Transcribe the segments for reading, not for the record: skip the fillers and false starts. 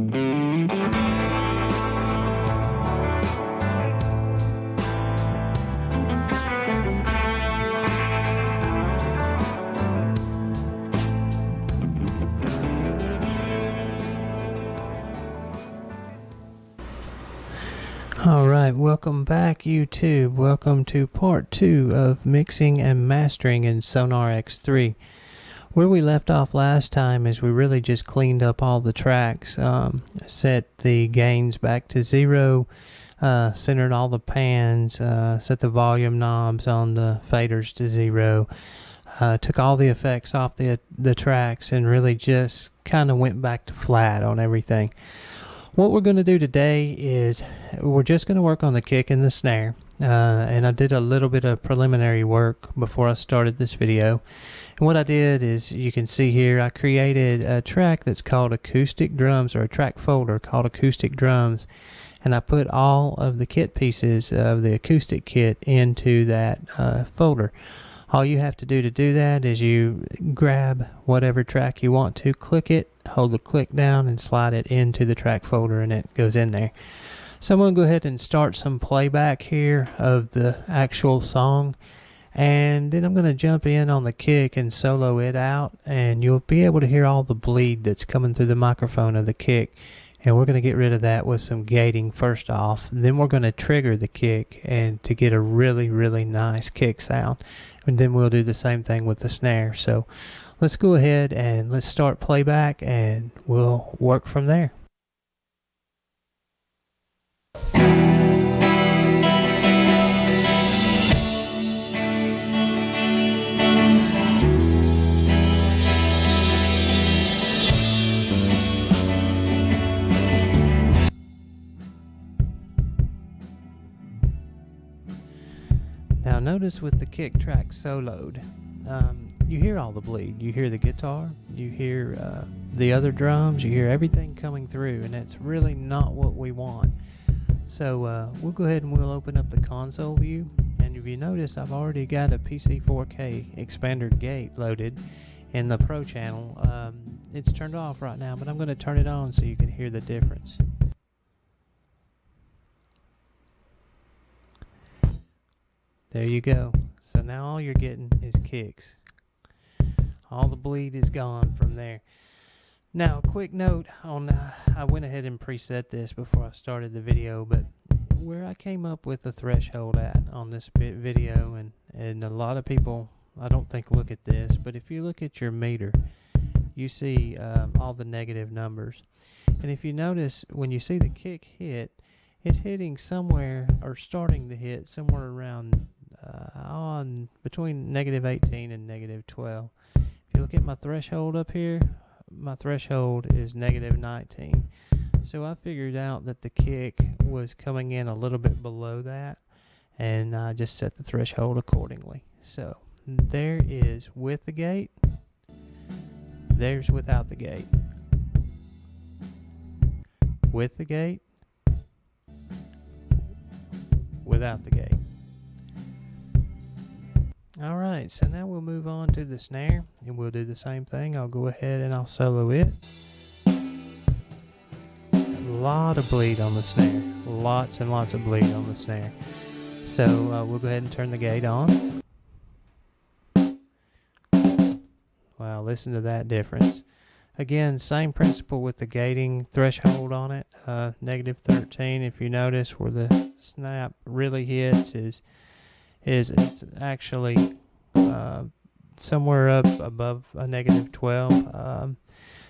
Alright, welcome back YouTube. Welcome to part 2 of mixing and mastering in SonarX3. Where we left off last time is we really just cleaned up all the tracks, set the gains back to 0, centered all the pans, set the volume knobs on the faders to 0, took all the effects off the tracks, and really just kind of went back to flat on everything. What we're going to do today is we're just going to work on the kick and the snare, and I did a little bit of preliminary work before I started this video. And what I did is, you can see here, I created a track that's called acoustic drums, or a track folder called acoustic drums, and I put all of the kit pieces of the acoustic kit into that folder. All you have to do that is you grab whatever track you want to, click it, hold the click down, and slide it into the track folder, and it goes in there. So I'm going to go ahead and start some playback here of the actual song, and then I'm going to jump in on the kick and solo it out, and you'll be able to hear all the bleed that's coming through the microphone of the kick. And we're going to get rid of that with some gating first off. Then we're going to trigger the kick and to get a really, really nice kick sound. And then we'll do the same thing with the snare. So let's go ahead and let's start playback, and we'll work from there. Now notice with the kick track soloed, you hear all the bleed. You hear the guitar, you hear the other drums, you hear everything coming through, and that's really not what we want. So we'll go ahead and we'll open up the console view, and if you notice, I've already got a PC4K expander gate loaded in the Pro channel. It's turned off right now, but I'm going to turn it on so you can hear the difference. There you go. So now all you're getting is kicks. All the bleed is gone from there. Now, a quick note on, I went ahead and preset this before I started the video, but where I came up with the threshold at on this video, and a lot of people, I don't think, look at this, but if you look at your meter, you see all the negative numbers. And if you notice, when you see the kick hit, it's hitting somewhere, or starting to hit somewhere around on between -18 and -12. If you look at my threshold up here, my threshold is -19. So I figured out that the kick was coming in a little bit below that, and I just set the threshold accordingly. So there is with the gate, there's without the gate. With the gate, without the gate. Alright, so now we'll move on to the snare, and we'll do the same thing. I'll go ahead and I'll solo it. A lot of bleed on the snare. Lots and lots of bleed on the snare. So we'll go ahead and turn the gate on. Wow, listen to that difference. Again, same principle with the gating threshold on it. -13, if you notice, where the snap really hits is it's actually somewhere up above a -12.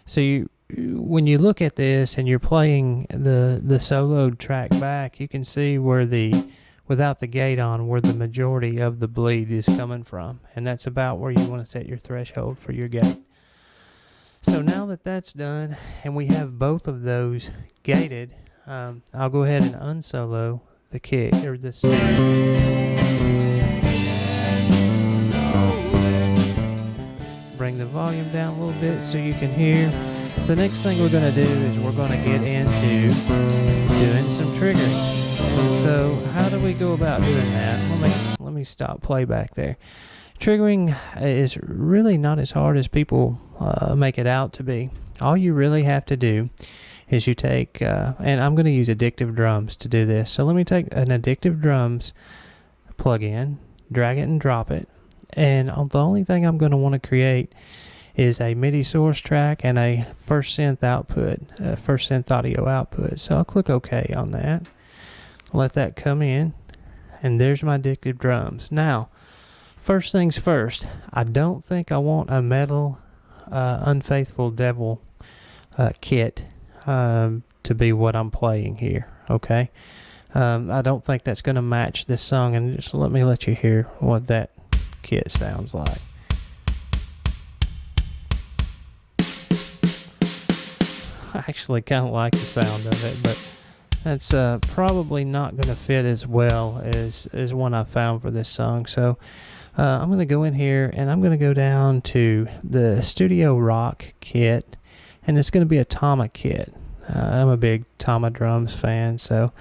So when you look at this and you're playing the soloed track back, you can see where without the gate on, where the majority of the bleed is coming from, and that's about where you want to set your threshold for your gate. So now that that's done, and we have both of those gated, I'll go ahead and unsolo the kick, or the snare. Bring the volume down a little bit so you can hear. The next thing we're going to do is we're going to get into doing some triggering. So how do we go about doing that? Let me stop playback there. Triggering is really not as hard as people make it out to be. All you really have to do is you take, and I'm going to use Addictive drums to do this. So let me take an Addictive drums plug-in, drag it and drop it. And the only thing I'm going to want to create is a MIDI source track and a first synth output, first synth audio output. So I'll click OK on that. Let that come in. And there's my Addictive drums. Now, first things first, I don't think I want a metal Unfaithful Devil kit to be what I'm playing here, okay? I don't think that's going to match this song, and just let me let you hear what that kit sounds like. I actually kind of like the sound of it, but that's probably not going to fit as well as one I found for this song. So I'm going to go in here and I'm going to go down to the Studio Rock kit, and it's going to be a Tama kit. I'm a big Tama drums fan, so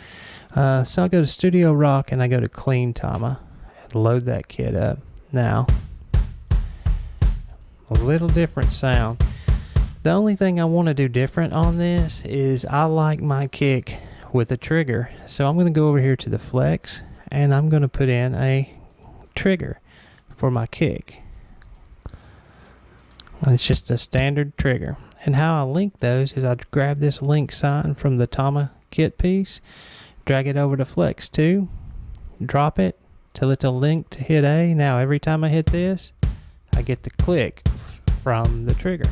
I go to Studio Rock and I go to Clean Tama and load that kit up. Now, a little different sound. The only thing I want to do different on this is I like my kick with a trigger. So I'm going to go over here to the flex and I'm going to put in a trigger for my kick. And it's just a standard trigger. And how I link those is I grab this link sign from the Tama kit piece, drag it over to flex 2, drop it till it's a link to hit A. Now every time I hit this, I get the click from the trigger.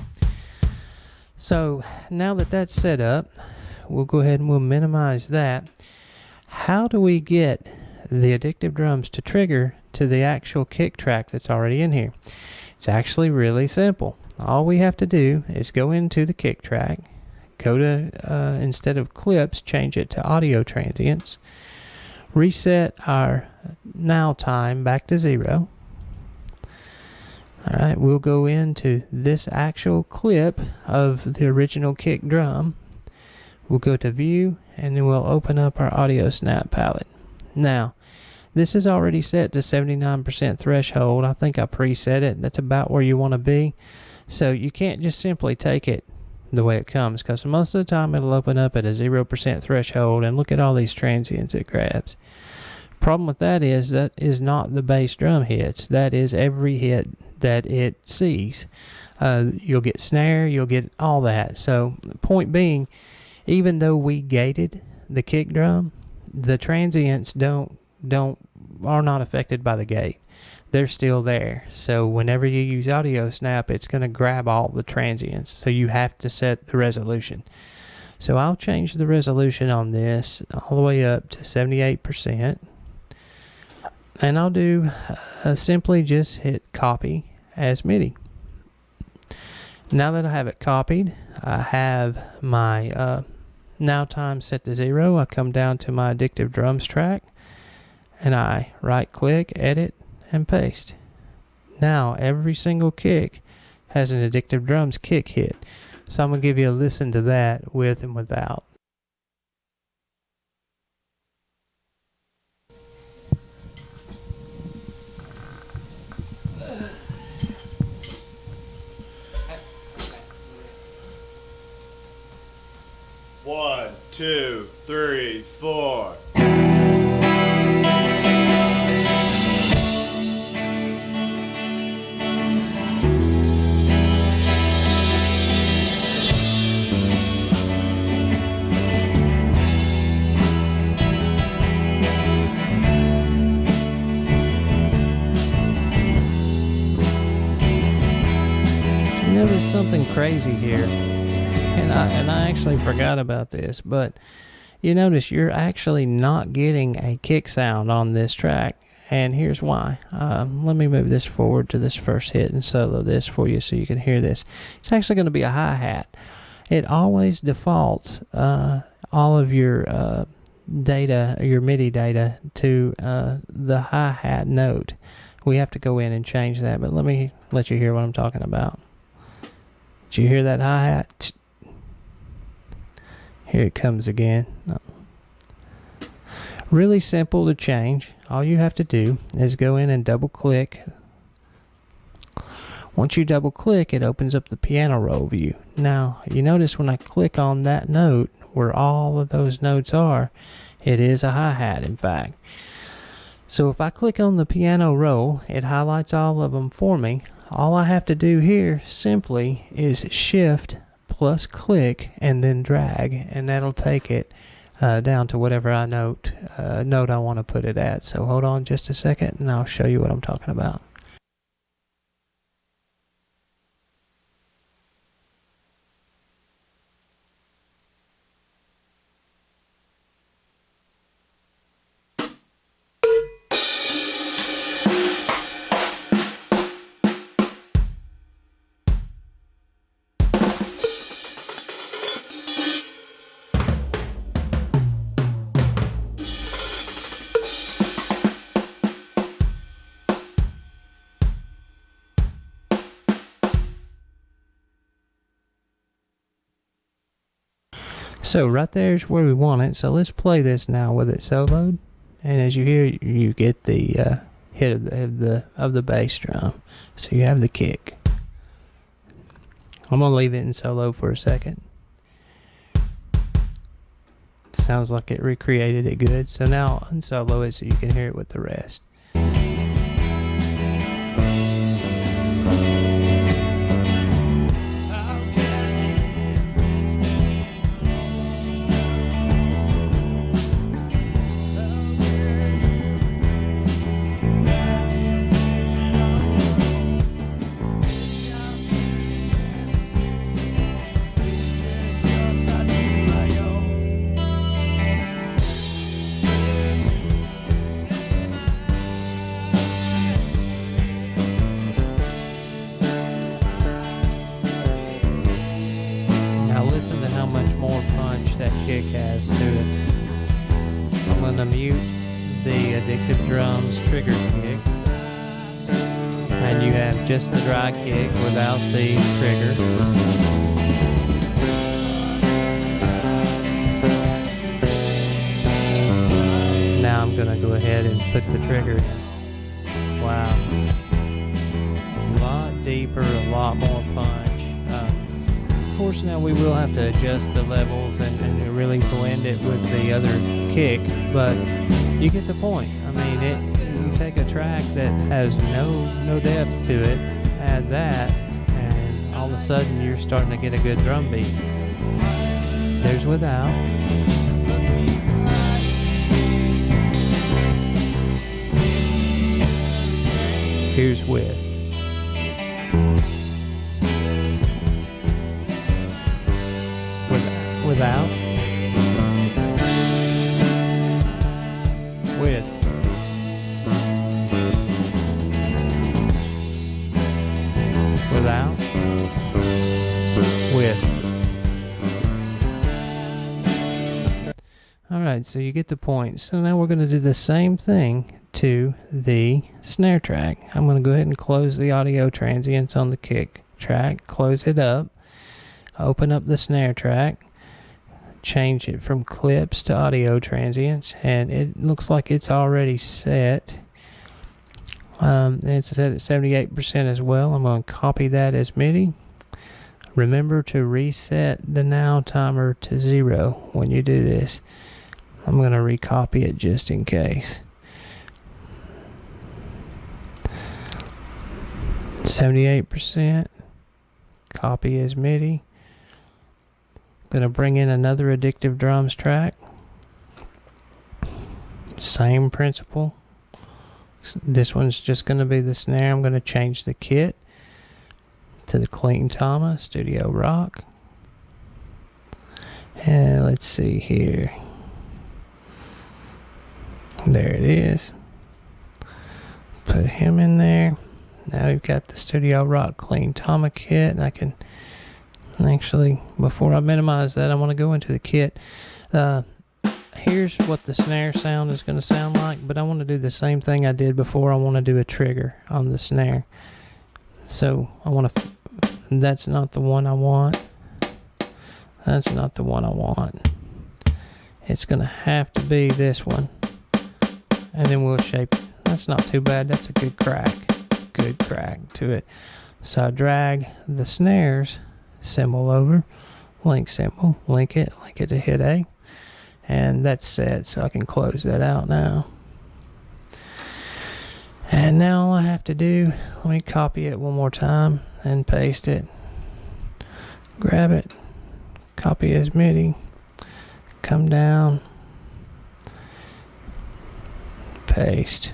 So now that that's set up, we'll go ahead and we'll minimize that. How do we get the Addictive drums to trigger to the actual kick track that's already in here? It's actually really simple. All we have to do is go into the kick track, go to, instead of clips, change it to audio transients, reset our now time back to 0. Alright, we'll go into this actual clip of the original kick drum. We'll go to view and then we'll open up our audio snap palette. Now, this is already set to 79% threshold. I think I preset it. That's about where you want to be. So you can't just simply take it the way it comes, because most of the time it'll open up at a 0% threshold, and look at all these transients it grabs. Problem with that is not the bass drum hits. That is every hit that it sees. You'll get snare, you'll get all that. So point being, even though we gated the kick drum, the transients are not affected by the gate. They're still there. So whenever you use audio snap, it's going to grab all the transients. So you have to set the resolution. So I'll change the resolution on this all the way up to 78%. And I'll do simply just hit copy as MIDI. Now that I have it copied, I have my now time set to 0. I come down to my Addictive drums track and I right click, edit, and paste. Now every single kick has an Addictive drums kick hit. So I'm going to give you a listen to that with and without. One, two, three, four. Notice something crazy here, and I actually forgot about this, but you notice you're actually not getting a kick sound on this track, and here's why. Let me move this forward to this first hit and solo this for you so you can hear this. It's actually going to be a hi-hat. It always defaults all of your data, your MIDI data, to the hi-hat note. We have to go in and change that, but let me let you hear what I'm talking about. Did you hear that hi-hat? Here it comes again. Really simple to change. All you have to do is go in and double click Once you double click, it opens up the piano roll view. Now, you notice when I click on that note, where all of those notes are, it is a hi-hat, in fact. So if I click on the piano roll, it highlights all of them for me. All I have to do here simply is shift plus click and then drag, and that'll take it down to whatever note I want to put it at. So hold on just a second and I'll show you what I'm talking about. So right there's where we want it. So let's play this now with it soloed. And as you hear, you get the hit of the bass drum. So you have the kick. I'm gonna leave it in solo for a second. Sounds like it recreated it good. So now I'll unsolo it so you can hear it with the rest. Listen to how much more punch that kick has to it. I'm going to mute the Addictive Drums trigger kick, and you have just the dry kick without the trigger. Now I'm going to go ahead and put the trigger in. Wow. A lot deeper, a lot more punch. Of course, now we will have to adjust the levels and really blend it with the other kick, but you get the point. I mean, you take a track that has no depth to it, add that, and all of a sudden you're starting to get a good drum beat. There's without. Here's with. Without, with, without, with. Alright, so you get the point. So now we're going to do the same thing to the snare track. I'm going to go ahead and close the audio transients on the kick track, close it up, open up the snare track, change it from clips to audio transients, and it looks like it's already set. And it's set at 78% as well. I'm going to copy that as MIDI. Remember to reset the now timer to 0 when you do this. I'm going to recopy it just in case. 78%. Copy as MIDI. Going to bring in another Addictive Drums track. Same principle. This one's just going to be the snare. I'm going to change the kit to the Clean Tama Studio Rock. And let's see here. There it is. Put him in there. Now we've got the Studio Rock Clean Tama kit, and I can actually, before I minimize that, I want to go into the kit. Here's what the snare sound is going to sound like, but I want to do the same thing I did before. I want to do a trigger on the snare. So I want to, that's not the one I want. That's not the one I want. It's going to have to be this one. And then we'll shape it. That's not too bad. That's a good crack. Good crack to it. So I drag the snares symbol over, link symbol, link it to hit A, and that's set, so I can close that out now. And now all I have to do, let me copy it one more time and paste it, grab it, copy as MIDI, come down, paste,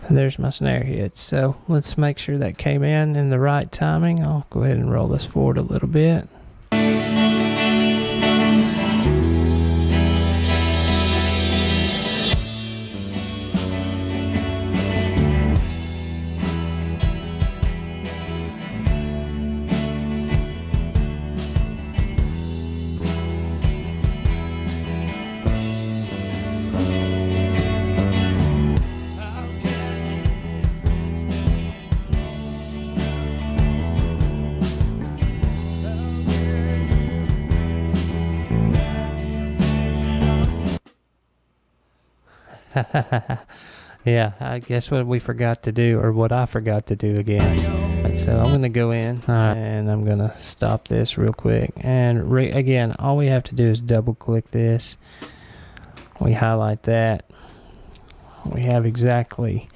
and there's my snare hits. So let's make sure that came in the right timing. I'll go ahead and roll this forward a little bit. Yeah, I guess what we forgot to do, or what I forgot to do again. So I'm going to go in and I'm going to stop this real quick. And again, all we have to do is double click this. We highlight that. We have exactly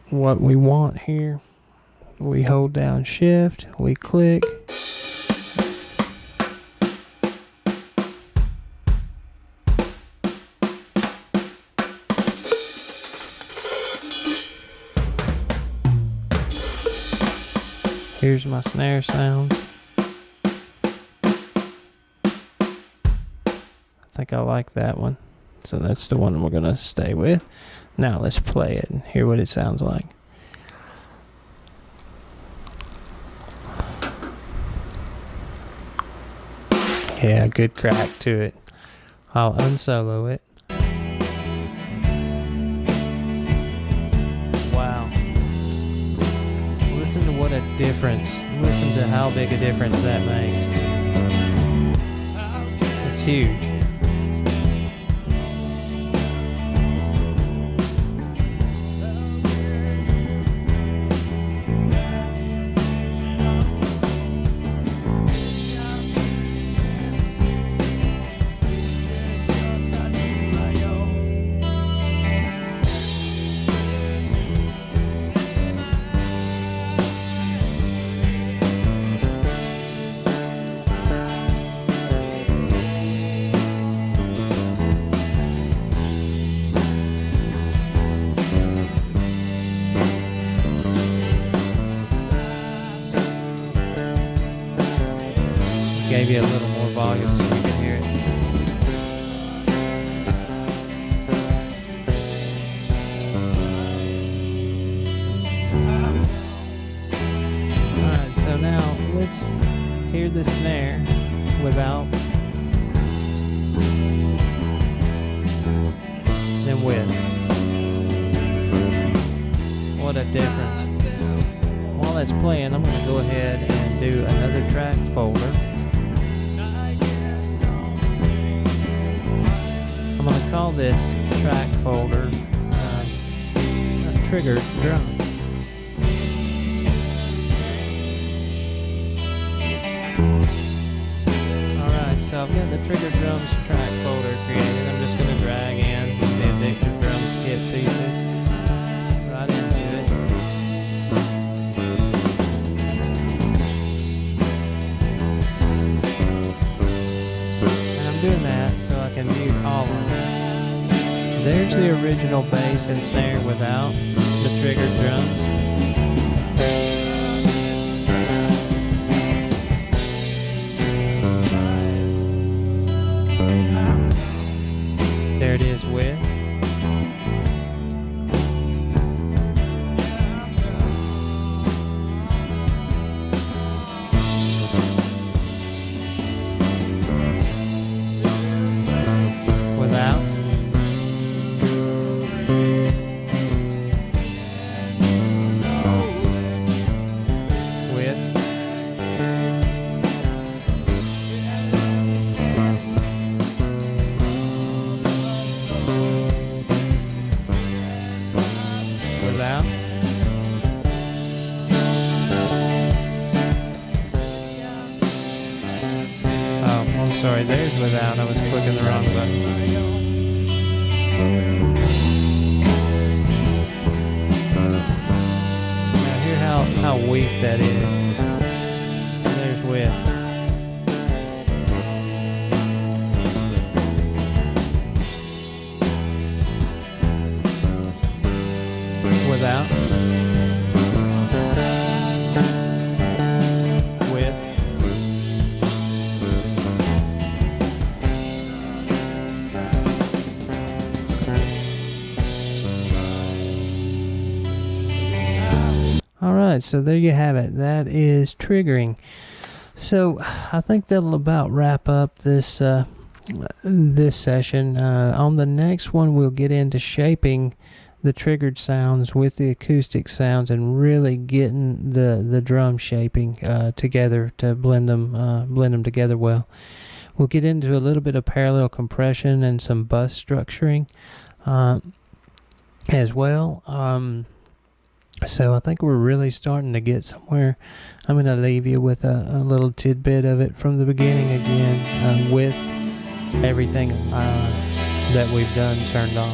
what we want here. We hold down shift, we click. Here's my snare sounds. I think I like that one. So that's the one we're going to stay with. Now let's play it and hear what it sounds like. Yeah, good crack to it. I'll unsolo it. Wow. Listen to what a difference. Listen to how big a difference that makes. It's huge. Gave you a little more volume so you can hear it. Alright, so now let's hear the snare without, then with. What a difference. While that's playing, I'm going to go ahead and do another track folder. I'm going to call this track folder Triggered Drums. Alright, so I've got the Triggered Drums track folder created. I'm just going to drag in the Addictive Drums kit pieces right into it. And I'm doing that so I can mute all of them. There's the original bass and snare without the triggered drums. There it is with. Without. With. there's without. I was clicking the wrong button. Now hear how weak that is. There's with. Without. With. All right, so there you have it. That is triggering. So I think that'll about wrap up this this session. On the next one, we'll get into shaping the triggered sounds with the acoustic sounds and really getting the drum shaping together to blend them together well. We'll get into a little bit of parallel compression and some bus structuring as well. So I think we're really starting to get somewhere. I'm going to leave you with a little tidbit of it from the beginning again, with everything that we've done turned on.